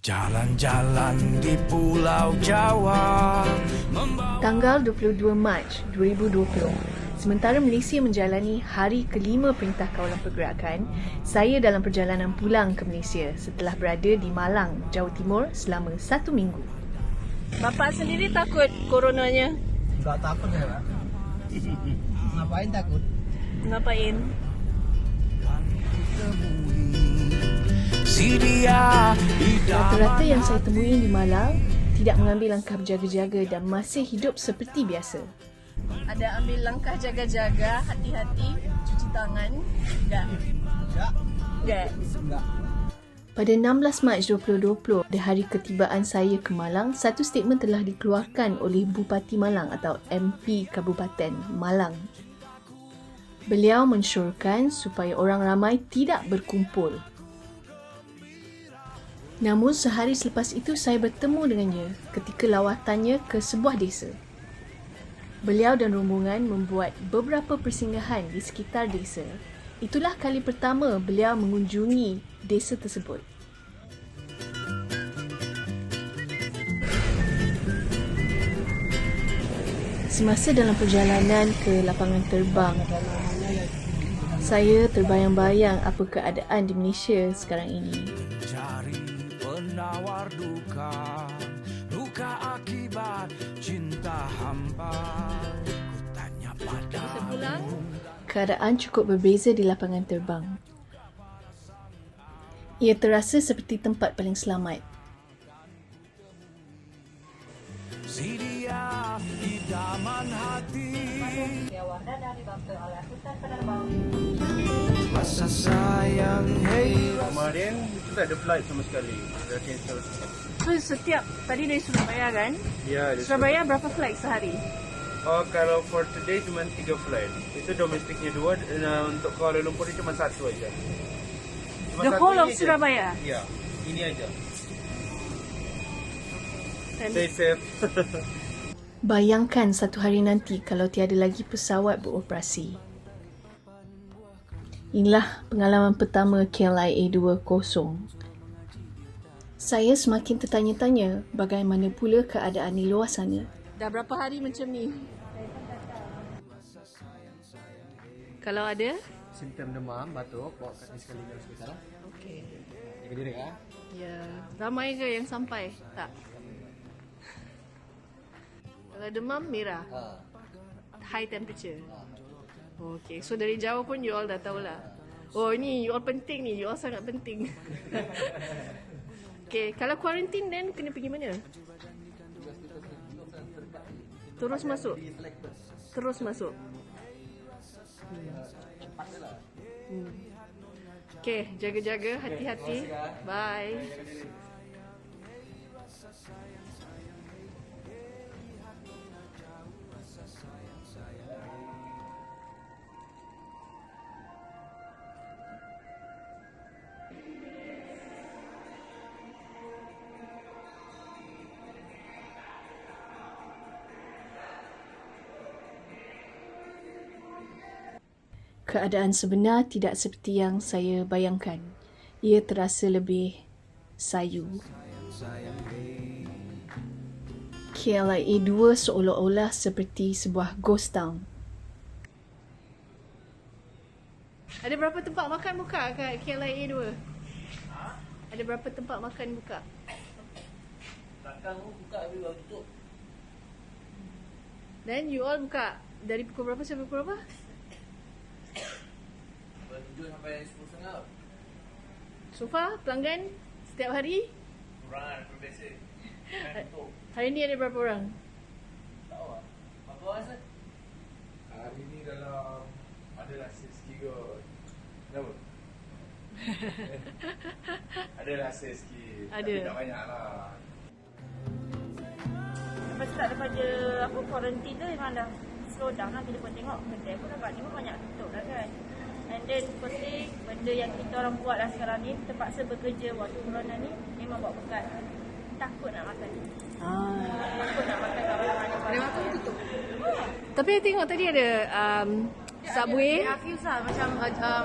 Jalan-jalan di Pulau Jawa. Tanggal 22 Mac 2020, sementara Malaysia menjalani hari kelima Perintah Kawalan Pergerakan, saya dalam perjalanan pulang ke Malaysia setelah berada di Malang, Jawa Timur selama 1 minggu. Bapak sendiri takut coronanya? Enggak takut ya, Pak. Ngapain takut? Ngapain? Rata-rata yang saya temui di Malang tidak mengambil langkah berjaga-jaga dan masih hidup seperti biasa. Ada ambil langkah jaga-jaga, hati-hati, cuci tangan? Enggak. Enggak. Pada 16 Mac 2020, pada hari ketibaan saya ke Malang, satu statement telah dikeluarkan oleh Bupati Malang atau MP Kabupaten Malang. Beliau mensyorkan supaya orang ramai tidak berkumpul. Namun sehari selepas itu saya bertemu dengannya ketika lawatannya ke sebuah desa. Beliau dan rombongan membuat beberapa persinggahan di sekitar desa. Itulah kali pertama beliau mengunjungi desa tersebut. Semasa dalam perjalanan ke lapangan terbang, saya terbayang-bayang apa keadaan di Malaysia sekarang ini. Penawar duka, duka akibat cinta hampa. Ku tanya padamu. Keadaan cukup berbeza di lapangan terbang. Ia terasa seperti tempat paling selamat. Si dia idaman hati. Rasa sayang, hey. Kemarin kita tak ada flight sama sekali. Dah cancel semua. So setiap, tadi dari Surabaya kan? Ya, Surabaya berapa flight sehari? Oh, kalau for today cuma 3 flight. Itu domestiknya 2, dan untuk Kuala Lumpur ni cuma 1 aja. Cuma The satu whole ini of aja. Surabaya? Ya, ini aja. Dan Stay safe. bayangkan satu hari nanti kalau tiada lagi pesawat beroperasi. Inilah pengalaman pertama KLIA 20. Saya semakin tertanya-tanya bagaimana pula keadaan di luar sana. Dah berapa hari macam ni? Kalau ada? Simptom demam, batuk, bawa kat sekali ke hospital. Okey. Jaga diri ya. Ya, ramai ke yang sampai? Tak. Kalau demam merah, high temperature. Okey, so dari jauh pun you all dah tahulah. Oh, ni you all penting ni, you all sangat penting. Okey, kalau quarantine then kena pergi mana? Terus masuk. Terus masuk. Okey, jaga-jaga, hati-hati. Bye. Keadaan sebenar tidak seperti yang saya bayangkan. Ia terasa lebih sayu. KLIA 2 seolah-olah seperti sebuah ghost town. Ada berapa tempat makan buka kat KLIA 2? Ada berapa tempat makan buka? Belakang buka dulu tutup. Dan you all buka dari pukul berapa sampai pukul berapa? 7 sampai 10.30. So far, pelanggan setiap hari? Kurang daripada biasa. Hari ni ada berapa orang? Tahu lah. Apa rasa? Hari ni dalam ada rasa sikit kot. Kenapa? Ada rasa sikit. Ada. Tapi tak banyak lah. Lepas start daripada quarantine tu memang dah slow down lah. Bila pun tengok kedai pun agak ni pun banyak tutup lah kan. And then first thing, benda yang kita orang buat lah sekarang ni, terpaksa bekerja waktu corona ni, memang bawa bekal. Takut nak makan. Takut nak makan kat mana-mana. Dia makan tutup. Tapi saya tengok tadi ada Subway. Dia fuse lah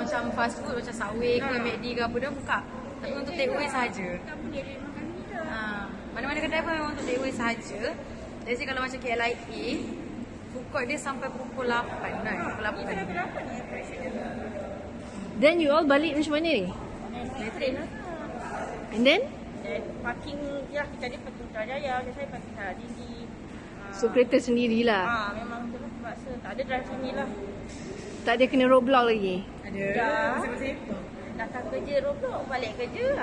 macam fast food, macam Subway ke McD ke apa, dia buka. Tapi untuk take away sahaja. Tak boleh dia makan ni dah. kedai pun memang untuk take away sahaja. Jadi kalau macam KLIA, food court dia sampai pukul 8 kan? Pukul 8. Then you all balik macam mana ni? Naik train lah. And then? Dan parking, ya kita ada parking Putrajaya, saya parking Sarah Tinggi. So kereta sendirilah. Memang tu lah terpaksa. Tak ada drive sini lah. Tak ada kena roadblock lagi? Ada. Dah. Bersepah-sepah. Datang kerja roblok, balik kerja.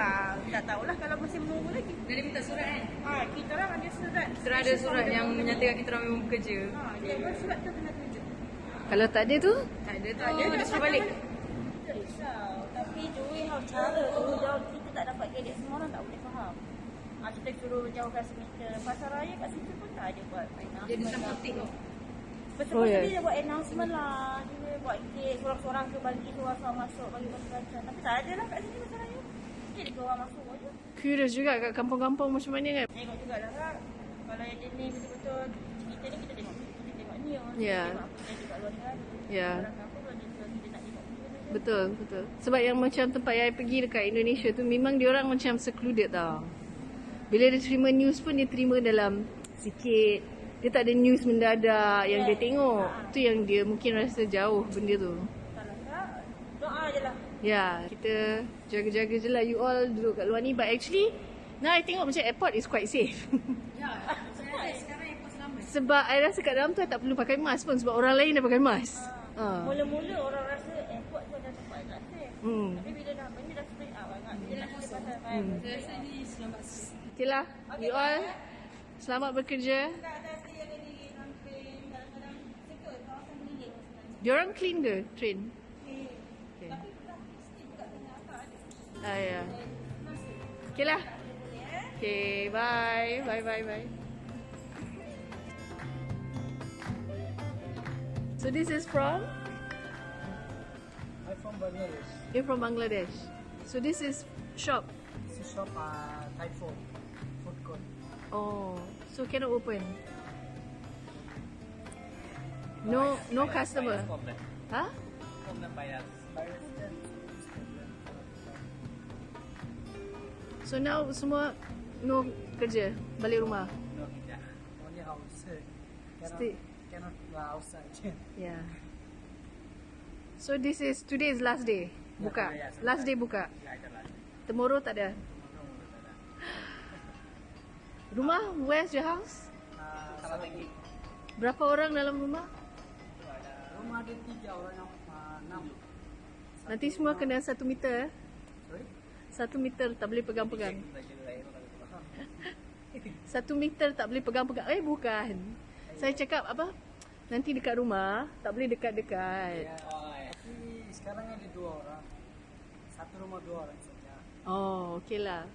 Tak tahulah kalau masih menunggu lagi. Dia minta surat kan? Kita orang ada surat. Kita ada surat yang menyatakan kita orang memang bekerja. Dia buat surat tu kena tunjuk. Kalau tak ada tu? Tak ada tu, dia suruh balik. Tak risau. Tapi duit cara tu jauh kita tak dapat kredit, semua orang tak boleh faham. Kita suruh jauhkan semester. Pasar raya kat situ pun tak ada buat announcement. Dia macam penting tu. Betul-betul dia buat announcement lah. Dia buat gate, seorang-seorang ke bagi seorang-seorang masuk, bagi macam-macam. Tapi tak ada lah kat sini pasar raya. Jadi orang masuk je. Curious juga kat kampung-kampung macam mana kan? Tengok jugalah Kak. Kalau yang jenis betul-betul kita ni kita tengok news. Ya. Kita tengok apa yang ada kat luar negara. Ya. Orang kampung kalau dia kita nak tengok news je. Betul, betul. Sebab yang macam tempat yang I pergi dekat Indonesia tu memang diorang macam secluded tau. Bila dia terima news pun dia terima dalam sikit. Dia tak ada news mendadak yang dia tengok. Tu yang dia mungkin rasa jauh benda tu. Kalau Kak, doa je lah. Ya, kita jaga-jaga je lah. You all duduk kat luar ni. But actually, now I tengok macam airport is quite safe. Ya, saya rasa sekarang airport selamat. Sebab I rasa kat dalam tu I tak perlu pakai mask pun. Sebab orang lain dah pakai mask. Mula-mula orang rasa airport tu ada tempat yang tak safe. Tapi bila dah benda dah straight up sangat. Bila dah kita pasal Saya rasa ni selamat. Okay lah. You all selamat bekerja. Diorang clean ke train? Okay. Ya. Okay lah. Okay, bye. Bye. So this is from? I'm from Bangladesh. You're from Bangladesh. So this is shop. This is shop Thai food court. Oh, so cannot open. No customer. Huh? So now semua no kerja, balik rumah. Only house. Stay. Cannot go outside. Yeah. So today is last day. Buka. Last day buka. Tomorrow tak ada. Rumah, where's your house? Berapa orang dalam rumah? Rumah ada 3 orang, 6. Nanti semua kena 1 meter. Sorry? 1 meter tak boleh pegang-pegang. 1 meter tak boleh pegang-pegang. Bukan. Saya cakap apa? Nanti dekat rumah tak boleh dekat-dekat. Tapi sekarang ada 2 orang. Satu rumah 2 orang saja. Oh, okey lah.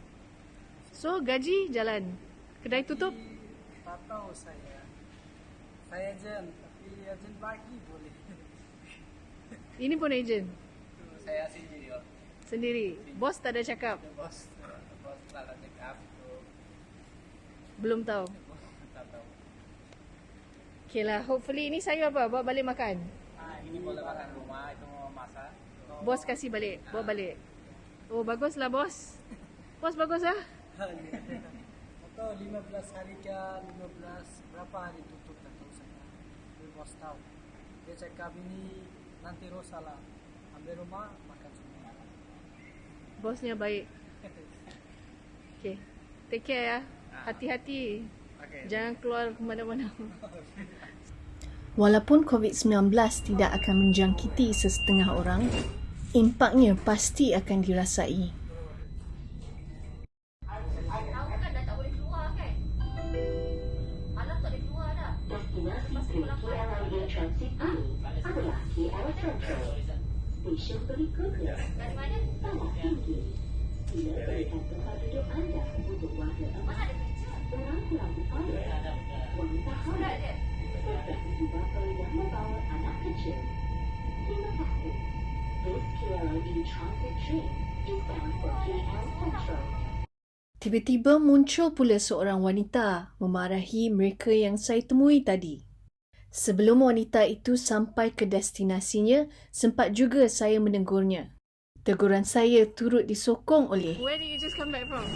So gaji jalan. Kedai tutup? Tak tahu saya. Saya ejen, tapi ejen bagi boleh. Ini pun ejen. Saya sendiri. Sendiri. Bos tak ada cakap. Bos tak ada cakap. Belum tahu. Tak tahu. Okay lah. Hopefully ini saya apa? Bawa balik makan. Ini boleh makan rumah, itu mau masak. Bos kasih balik. Bawa balik. Oh baguslah bos. Bos bagus lah. Atau 15 hari kan, 15 berapa hari tutup tak tahu saya. Dia bos tahu. Dia cakap ini nanti rosa lah. Ambil rumah makan semua. Bosnya baik. Okay. Take care ya. Hati-hati. Jangan keluar ke mana-mana. Walaupun COVID-19 tidak akan menjangkiti sesetengah orang, impaknya pasti akan dirasai. Destinasi KLIA Transit ini adalah KL Central. Stesen berikutnya Sarah Tinggi. Bila berikan tempat duduk anda untuk warga emas, orang kurang upaya, wanita hamil, serta ibu bapa yang membawa anak kecil. Terima kasih. This KLIA Transit train is bound for KL Central. Tiba-tiba muncul pula seorang wanita memarahi mereka yang saya temui tadi. Sebelum wanita itu sampai ke destinasinya, sempat juga saya menegurnya. Teguran saya turut disokong oleh... Where did you just come back from?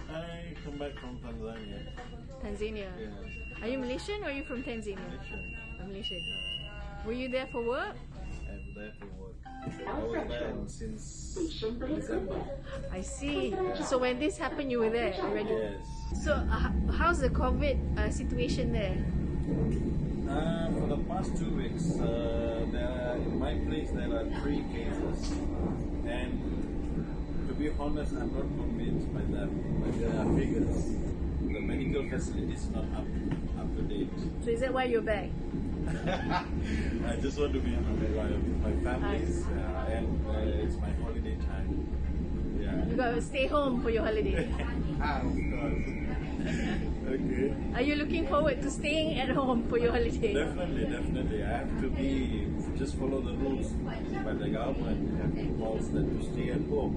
I come back from Tanzania. Tanzania. Yeah, Are you Malaysian or are you from Tanzania? Malaysian. Malaysian. Were you there for work? I'm there for work. I was there since December. I see. So when this happened, you were there already? Yes. So how's the COVID situation there? For the past 2 weeks, in my place there are 3 cases, and to be honest, I'm not convinced by them. By their figures, the medical facility is not up to date. So is that why you're back? I just want to be with my families, and it's my holiday time. Yeah. You gotta stay home for your holiday. Of course. Okay. Are you looking forward to staying at home for your holiday? Definitely. I have to just follow the rules by the government. I have to calls that to stay at home.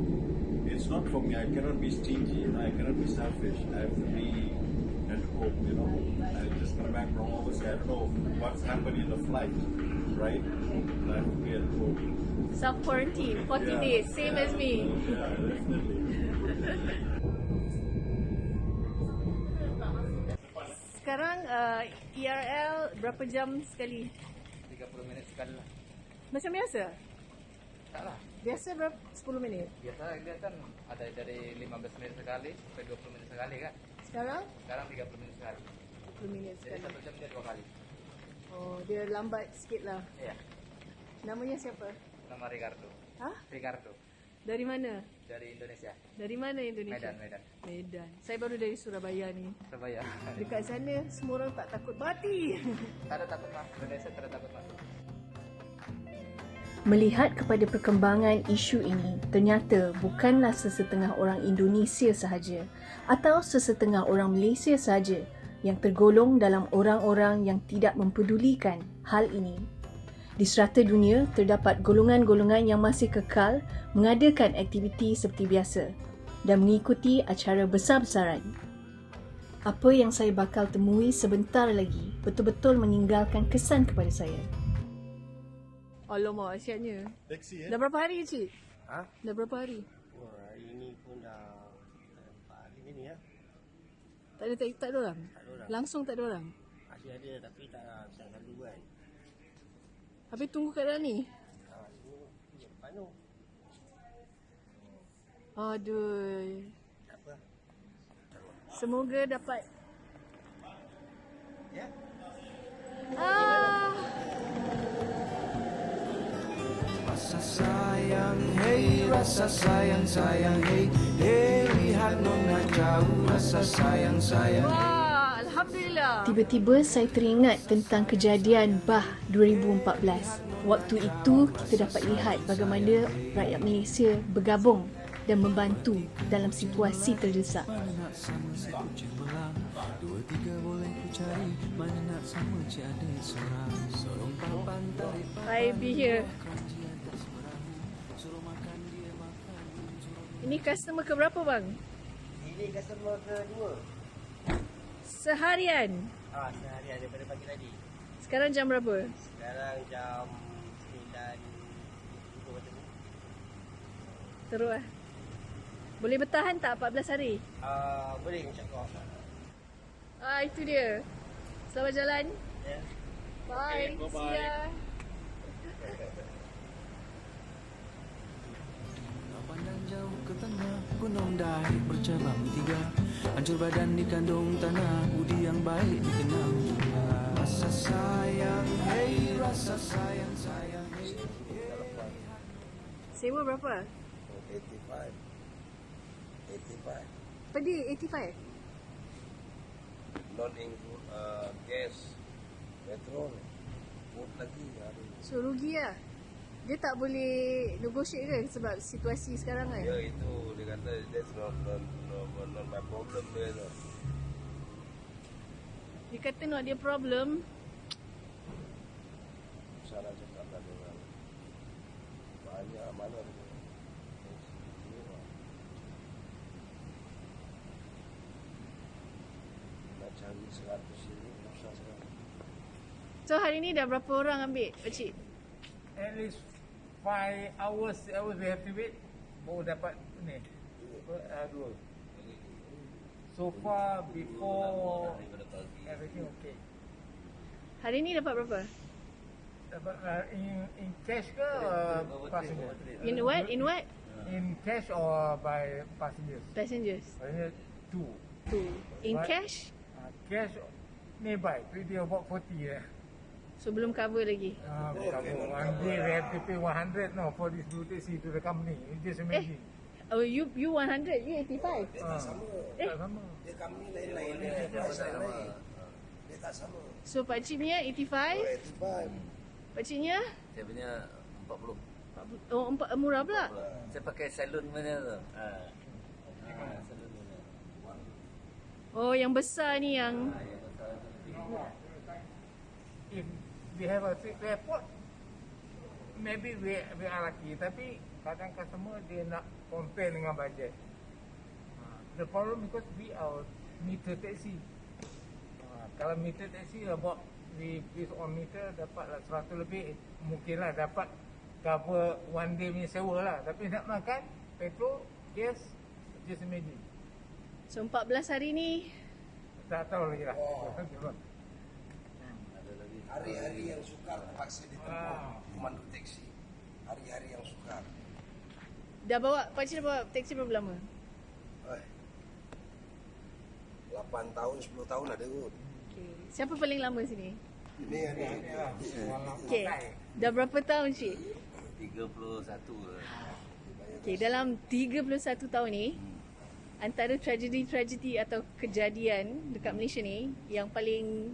It's not for me. I cannot be stingy. I cannot be selfish. I have to be at home. I just come back from overseas. I don't know what's happening in the flight, right? I have to be at home. Self quarantine 40 days, same as me. Yeah, definitely. Sekarang ERL berapa jam sekali? 30 minit sekali lah. Macam biasa? Tak lah. Biasa berapa? 10 minit? Biasa dia kan ada dari 15 menit sekali sampai 20 menit sekali kan. Sekarang? Sekarang 30 menit sekali. 20 minit Jadi sekali. 1 jam dia 2 kali. Oh, dia lambat sikit lah. Iya. Namanya siapa? Nama Ricardo. Hah? Ricardo. Dari mana? Dari Indonesia. Dari mana Indonesia? Medan. Medan. Saya baru dari Surabaya ni. Surabaya. Dekat sana semua orang tak takut mati. Tak ada takut mah. Indonesia tak ada takut mati. Melihat kepada perkembangan isu ini, ternyata bukanlah sesetengah orang Indonesia sahaja atau sesetengah orang Malaysia sahaja yang tergolong dalam orang-orang yang tidak mempedulikan hal ini. Di serata dunia, terdapat golongan-golongan yang masih kekal mengadakan aktiviti seperti biasa dan mengikuti acara besar-besaran. Apa yang saya bakal temui sebentar lagi betul-betul meninggalkan kesan kepada saya. Alamak, asyiknya. Taxi, Dah berapa hari, Cik? Ha? Dah berapa hari? Oh, hari ini pun dah 4 hari ni ya. Tak ada orang? Tak ada orang. Langsung tak ada orang? Masih ada tapi tak selalu kan. Habis tunggu kat dalam ni? Ini depan tu. Aduh. Tak apa. Semoga dapat. Ya. Rasa sayang, hey, rasa sayang, sayang, hey, hey, lihat nona jauh, rasa sayang, sayang. Wah, Alhamdulillah. Tiba-tiba saya teringat tentang kejadian Bah 2014. Waktu itu kita dapat lihat bagaimana rakyat Malaysia bergabung dan membantu dalam situasi terdesak. Mana nak sama satu cemerlang, 2, 3 boleh ku cari. Mana nak sama cik adik seorang, sorong papan tarik I be here. suruh makan dia makan. Ini customer ke berapa bang? Ini customer kedua. Seharian. Seharian daripada pagi tadi. Sekarang jam berapa? Sekarang jam 9.30 macam ni. Teruk lah. Boleh bertahan tak 14 hari? Boleh insyaAllah. Itu dia. Selamat jalan. Ya. Bye. Okay, bye-bye. See ya. Pandang jauh ke tengah, gunung dahi bercabang 3. Hancur badan dikandung tanah, budi yang baik dikenang juga. Rasa sayang, hey, rasa sayang, sayang, hey. Sewa berapa? 85. Per day 85? Non include gas, petrol, food lagi ada. So rugi lah. Dia tak boleh negotiate ke sebab situasi sekarang kan? Ya itu dia kata that's not my problem dia tu. Dia kata not dia problem. Salah cakap lah dia orang. Banyak mana dia. Nak cari 100 ini susah sekarang. So hari ni dah berapa orang ambil pakcik? At least 5 hours we have to wait baru dapat ni. 2. So far, before everything okay. Hari ni dapat berapa? Dapat in cash ke passenger? In what? In what? In cash or by passengers? Passengers. Passenger 2. 2. In But, cash? Cash nearby, pretty about 40 So belum cover lagi. One day we have to pay 100 no for this blue taxi to the company. Just imagine. Oh, you 100, you 85. Tak sama. Dia company lain-lain. Dia price lain-lain. Dia tak sama. So pakcik punya 85. 85. Pakciknya? Saya punya 40. Oh, murah pula. Saya pakai salon mana tu? Salon mana? Oh, yang besar ni yang If we have a trip to airport, maybe we are lucky. Tapi kadang customer dia nak compare dengan budget. The problem because we are meter taxi. Kalau meter taxi about we based on meter dapatlah 100 lebih, mungkinlah dapat cover one day punya sewa lah. Tapi nak makan petrol, gas, just imagine. So 14 hari ni Tak tahu lagi lah. Hari-hari yang sukar terpaksa ditempuh pemandu taksi. Hari-hari yang sukar. pakcik dah bawa taksi berapa lama? 8 tahun, 10 tahun ada kot. Okay. Siapa paling lama sini? Ini Okay. Dah berapa tahun cik? 31 lah. Okay, dalam 31 tahun ni, antara tragedi-tragedi atau kejadian dekat Malaysia ni yang paling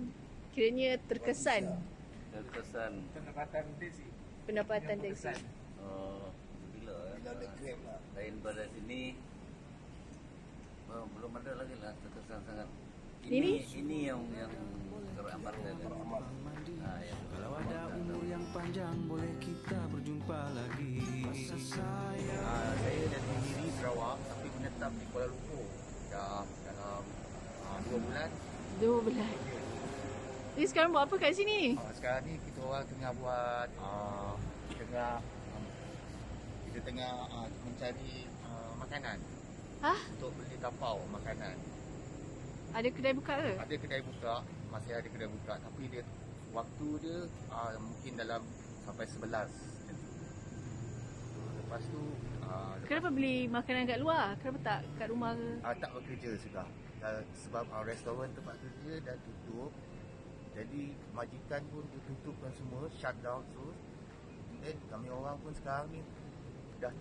kiranya terkesan Pendapatan taksi. pendapatan taksi. Bila ada Grab lah. lain pada sini belum ada lagi lah terkesan sangat. Ini yang teramat kan. Kalau ada umur yang panjang boleh kita berjumpa lagi. Masa sayang. Saya dari diri Sarawak tapi menetap di Kuala Lumpur dah dalam 2 bulan. 2 bulan. Jadi sekarang buat apa kat sini? Sekarang ni kita orang tengah buat kita tengah mencari makanan. Untuk beli tapau makanan. Ada kedai buka ke? Ada kedai buka, masih ada kedai buka tapi dia waktu dia mungkin dalam sampai 11. Lepas tu Kenapa beli makanan kat luar? Kenapa tak kat rumah ke? Tak bekerja sudah. Sebab restoran tempat kerja dah tutup. Jadi majikan pun dia tutupkan semua, shutdown terus. Dan kami orang pun sekarang ni dah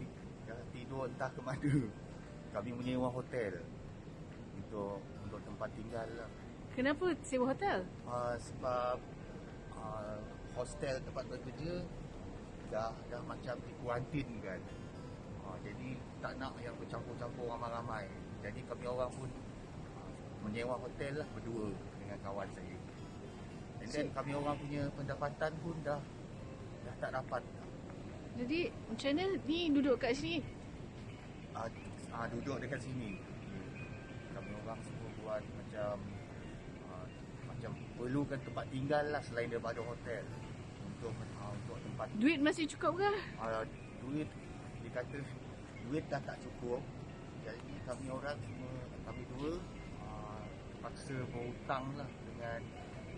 tidur entah ke mana. Kami menyewa hotel untuk tempat tinggal lah. Kenapa sewa hotel? Sebab hostel tempat bekerja dah macam dikuarantin kan. Jadi tak nak yang bercampur-campur ramai-ramai. Jadi kami orang pun menyewa hotel lah berdua dengan kawan saya. And then kami orang punya pendapatan pun dah tak dapat. Jadi macam mana ni duduk kat sini? Duduk dekat sini. Kami orang semua buat macam perlukan tempat tinggal lah selain daripada hotel untuk tempat. Duit masih cukup ke? Duit dikata duit dah tak cukup. Jadi kami orang semua, kami dua terpaksa berhutang lah dengan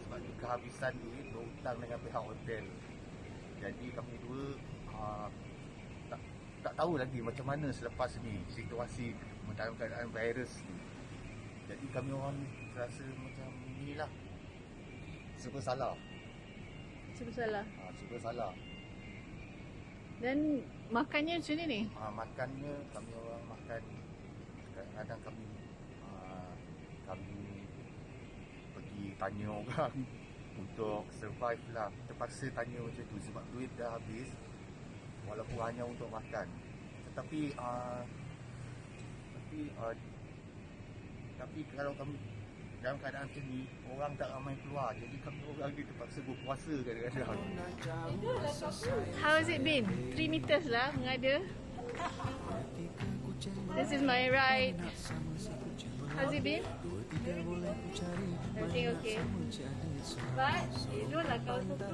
sebab kehabisan duit, berhutang dengan pihak hotel. Jadi kami dua tak tahu lagi macam mana selepas ni situasi dalam keadaan virus ni. Jadi kami orang rasa macam inilah serba salah. Serba salah. Dan makannya macam mana ni? Makannya kami orang makan kadang-kadang kami pergi tanya orang untuk survive lah. Terpaksa tanya macam tu sebab duit dah habis walaupun hanya untuk makan. Tapi kalau kami dalam keadaan macam ni, orang tak ramai keluar. Jadi kami orang ni terpaksa berpuasa kadang-kadang. How has it been? 3 meters lah mengada. This is my ride. How's it been? Everything okay? But you know lah kalau suka.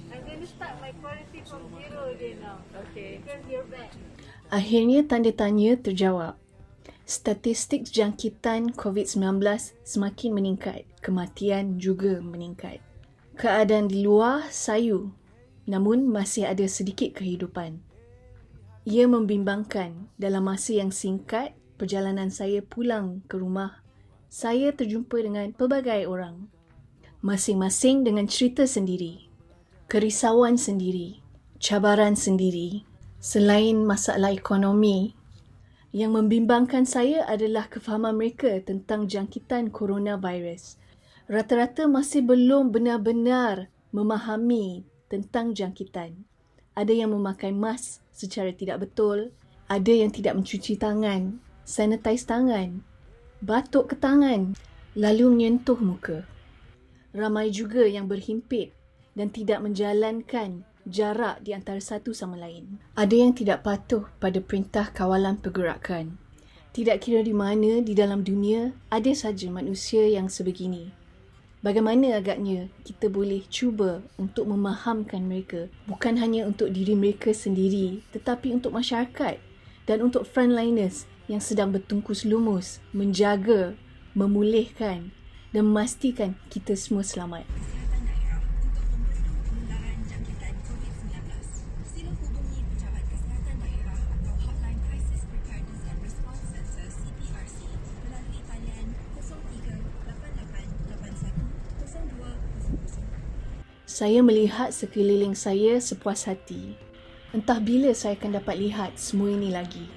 I'm going to start my quarantine from 0 day now. Okay. Because you're back. Akhirnya tanda tanya terjawab. Statistik jangkitan COVID-19 semakin meningkat, kematian juga meningkat. Keadaan di luar sayu, namun masih ada sedikit kehidupan. Ia membimbangkan. Dalam masa yang singkat, perjalanan saya pulang ke rumah, saya terjumpa dengan pelbagai orang. Masing-masing dengan cerita sendiri, kerisauan sendiri, cabaran sendiri. Selain masalah ekonomi, yang membimbangkan saya adalah kefahaman mereka tentang jangkitan coronavirus. Rata-rata masih belum benar-benar memahami tentang jangkitan. Ada yang memakai mask secara tidak betul, ada yang tidak mencuci tangan, sanitize tangan, batuk ke tangan, lalu menyentuh muka. Ramai juga yang berhimpit dan tidak menjalankan jarak di antara satu sama lain. Ada yang tidak patuh pada perintah kawalan pergerakan. Tidak kira di mana di dalam dunia, ada saja manusia yang sebegini. Bagaimana agaknya kita boleh cuba untuk memahamkan mereka, bukan hanya untuk diri mereka sendiri, tetapi untuk masyarakat dan untuk frontliners yang sedang bertungkus lumus menjaga, memulihkan dan memastikan kita semua selamat. Saya melihat sekeliling saya sepuas hati. Entah bila saya akan dapat lihat semua ini lagi.